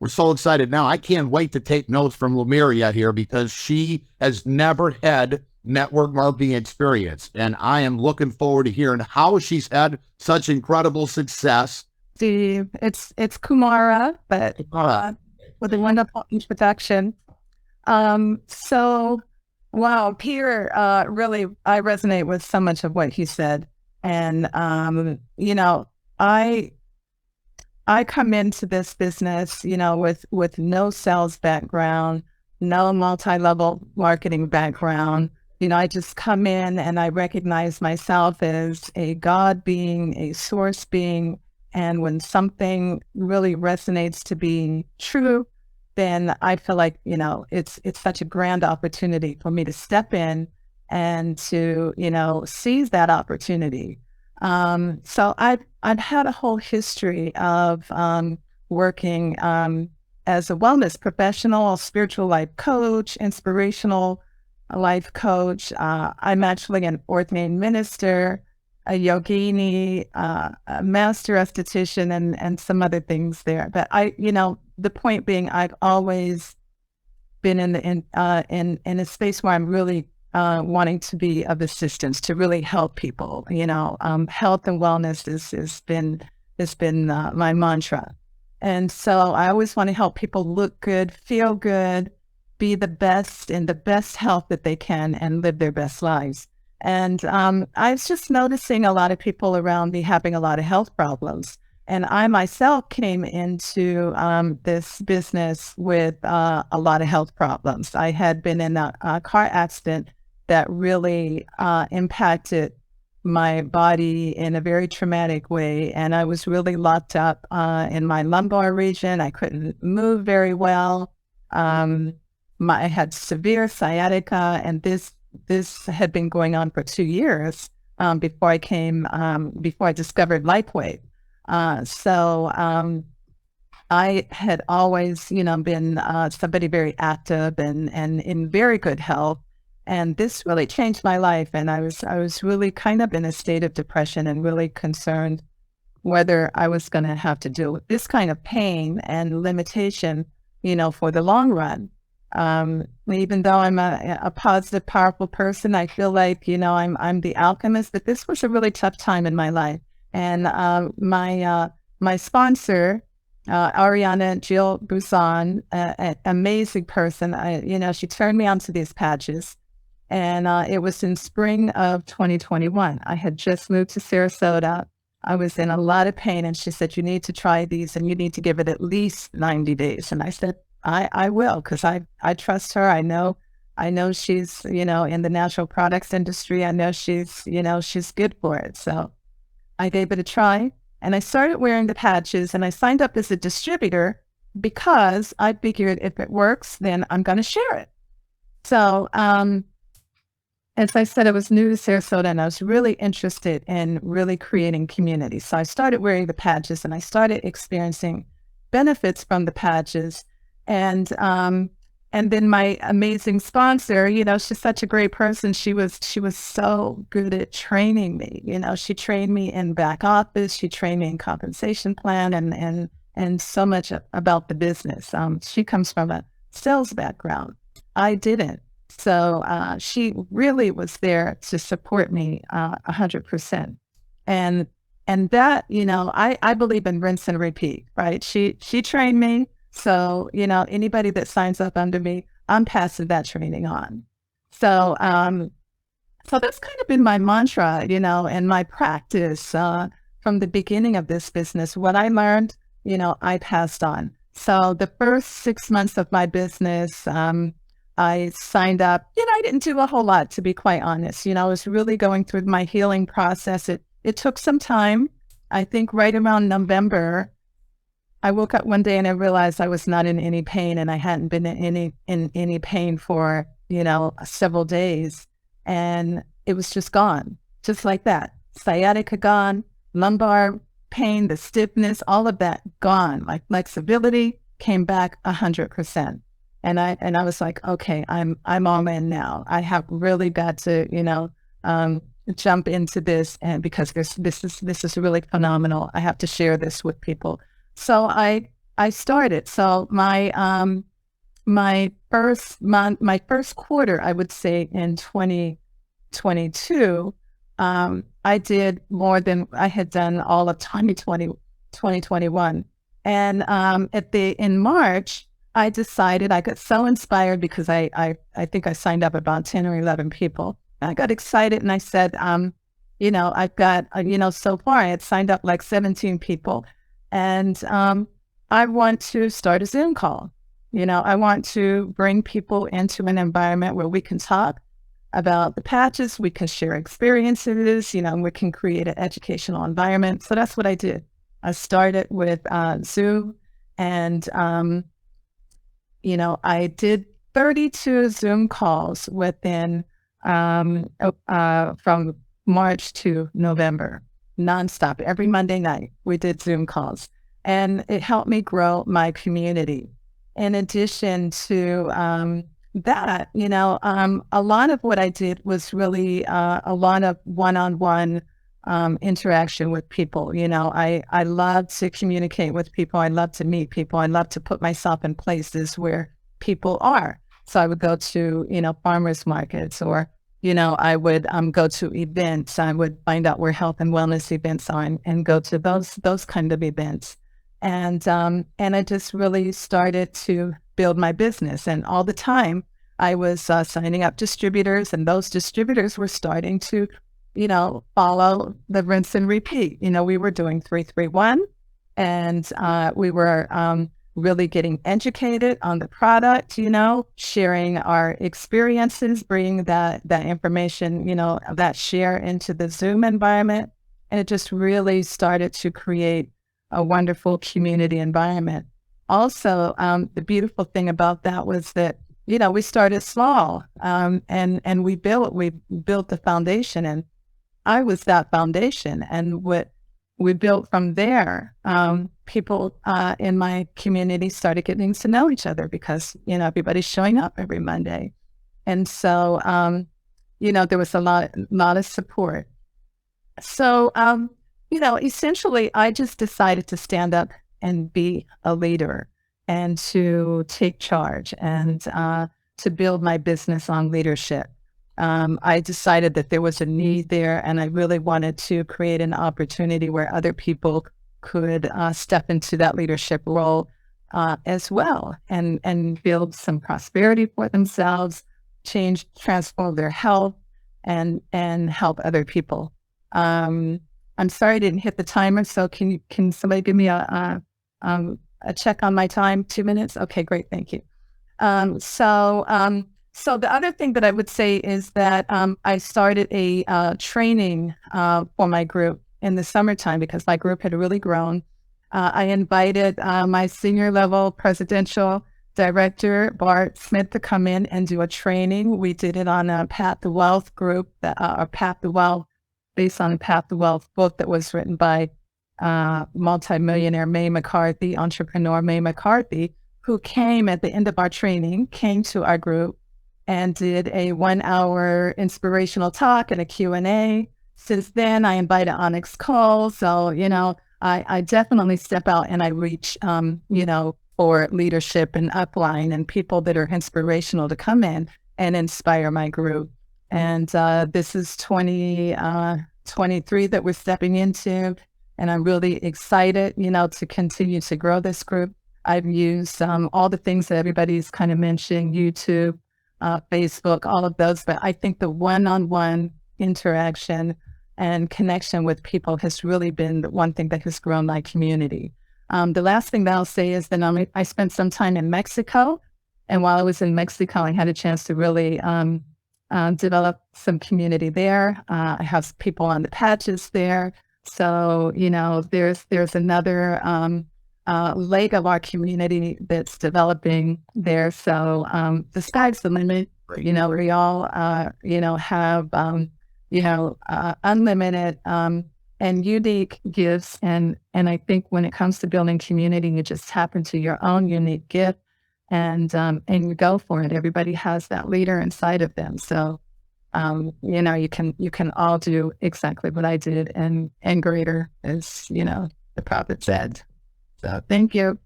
we're so excited now. I can't wait to take notes from Leumeria here because she has never had network marketing experience. And I am looking forward to hearing how she's had such incredible success. Steve, it's Kumara, but with a wonderful introduction. So, wow, Peter, really, I resonate with so much of what he said. And, I come into this business, with no sales background, no multi-level marketing background. I just come in and I recognize myself as a God being, a source being. And when something really resonates to being true, then I feel like, it's such a grand opportunity for me to step in and to, seize that opportunity. So I've had a whole history of working as a wellness professional, spiritual life coach, inspirational life coach. I'm actually an ordained minister, a yogini, a master esthetician, and some other things there. But the point being, I've always been in a space where I'm really wanting to be of assistance, to really help people. Health and wellness has been my mantra, and so I always want to help people look good, feel good, be the best in the best health that they can, and live their best lives. And I was just noticing a lot of people around me having a lot of health problems. And I myself came into this business with a lot of health problems. I had been in a car accident that really impacted my body in a very traumatic way. And I was really locked up in my lumbar region. I couldn't move very well. I had severe sciatica, and this had been going on for 2 years before I discovered LifeWave. So I had always, been somebody very active and in very good health. And this really changed my life. And I was really kind of in a state of depression and really concerned whether I was going to have to deal with this kind of pain and limitation, for the long run. Even though I'm a positive, powerful person, I feel like, I'm the alchemist, but this was a really tough time in my life. And my sponsor, Ariana Jill Busan, an amazing person, she turned me onto these patches. And it was in spring of 2021. I had just moved to Sarasota. I was in a lot of pain, and she said, you need to try these and you need to give it at least 90 days. And I said, I will, because I trust her. I know she's, in the natural products industry. I know she's good for it. So I gave it a try, and I started wearing the patches, and I signed up as a distributor because I figured if it works, then I'm going to share it. So, as I said, I was new to Sarasota, and I was really interested in really creating community. So I started wearing the patches, and I started experiencing benefits from the patches. And then my amazing sponsor, she's such a great person. She was so good at training me. She trained me in back office. She trained me in compensation plan and so much about the business. She comes from a sales background. I didn't. So she really was there to support me 100%. And that, I believe in rinse and repeat, right? She trained me. So, anybody that signs up under me, I'm passing that training on. So, so that's kind of been my mantra, and my practice from the beginning of this business. What I learned, I passed on. So the first 6 months of my business, I signed up. I didn't do a whole lot, to be quite honest. I was really going through my healing process. It took some time. I think right around November, I woke up one day and I realized I was not in any pain, and I hadn't been in any pain for, several days. And it was just gone, just like that. Sciatica gone, lumbar pain, the stiffness, all of that gone. Like flexibility came back 100%. And I was like, okay, I'm all in now. I have really got to, jump into this, and because this is really phenomenal. I have to share this with people. So I I started. So my first month, my first quarter, I would say in 2022, I did more than I had done all of 2021. And in March, I decided, I got so inspired because I think I signed up about 10 or 11 people. I got excited and I said, I've got, so far I had signed up like 17 people, and I want to start a Zoom call. I want to bring people into an environment where we can talk about the patches, we can share experiences, we can create an educational environment. So that's what I did. I started with Zoom, and, I did 32 Zoom calls within from March to November, nonstop. Every Monday night, we did Zoom calls, and it helped me grow my community. In addition to that, a lot of what I did was really a lot of one-on-one interaction with people. I love to communicate with people. I love to meet people. I love to put myself in places where people are. So I would go to, farmers markets, or, I would go to events. I would find out where health and wellness events are and go to those kind of events. And I just really started to build my business. And all the time I was signing up distributors, and those distributors were starting to, follow the rinse and repeat. We were doing 3-3-1, and we were really getting educated on the product, sharing our experiences, bringing that information, that share into the Zoom environment. And it just really started to create a wonderful community environment. Also, the beautiful thing about that was that, we started small, and we built the foundation, and I was that foundation. And what we built from there, people in my community started getting to know each other because, everybody's showing up every Monday. And so, there was a lot of support. So, essentially, I just decided to stand up and be a leader, and to take charge, and to build my business on leadership. I decided that there was a need there, and I really wanted to create an opportunity where other people could step into that leadership role as well, and build some prosperity for themselves, transform their health, and help other people. I'm sorry I didn't hit the timer, so can somebody give me a check on my time? 2 minutes? Okay, great, thank you. So the other thing that I would say is that I started a training for my group in the summertime because my group had really grown. I invited my senior level presidential director, Bart Smith, to come in and do a training. We did it on a Path to Wealth group, or Path to Wealth, based on a Path to Wealth book that was written by multimillionaire May McCarthy, entrepreneur May McCarthy, who came at the end of our training, came to our group and did a 1-hour inspirational talk and a Q&A. Since then, I invited Onyx Cole. So, I definitely step out and I reach, for leadership and upline and people that are inspirational to come in and inspire my group. And this is 2023 that we're stepping into. And I'm really excited, to continue to grow this group. I've used all the things that everybody's kind of mentioned, YouTube, Facebook, all of those. But I think the one-on-one interaction and connection with people has really been the one thing that has grown my community. The last thing that I'll say is that I spent some time in Mexico. And while I was in Mexico, I had a chance to really develop some community there. I have people on the patches there. So, there's another leg of our community that's developing there. So the sky's the limit. We all, have, unlimited and unique gifts. And I think when it comes to building community, you just tap into your own unique gift and you go for it. Everybody has that leader inside of them. So, you can all do exactly what I did and greater, as, the prophet said. So thank you.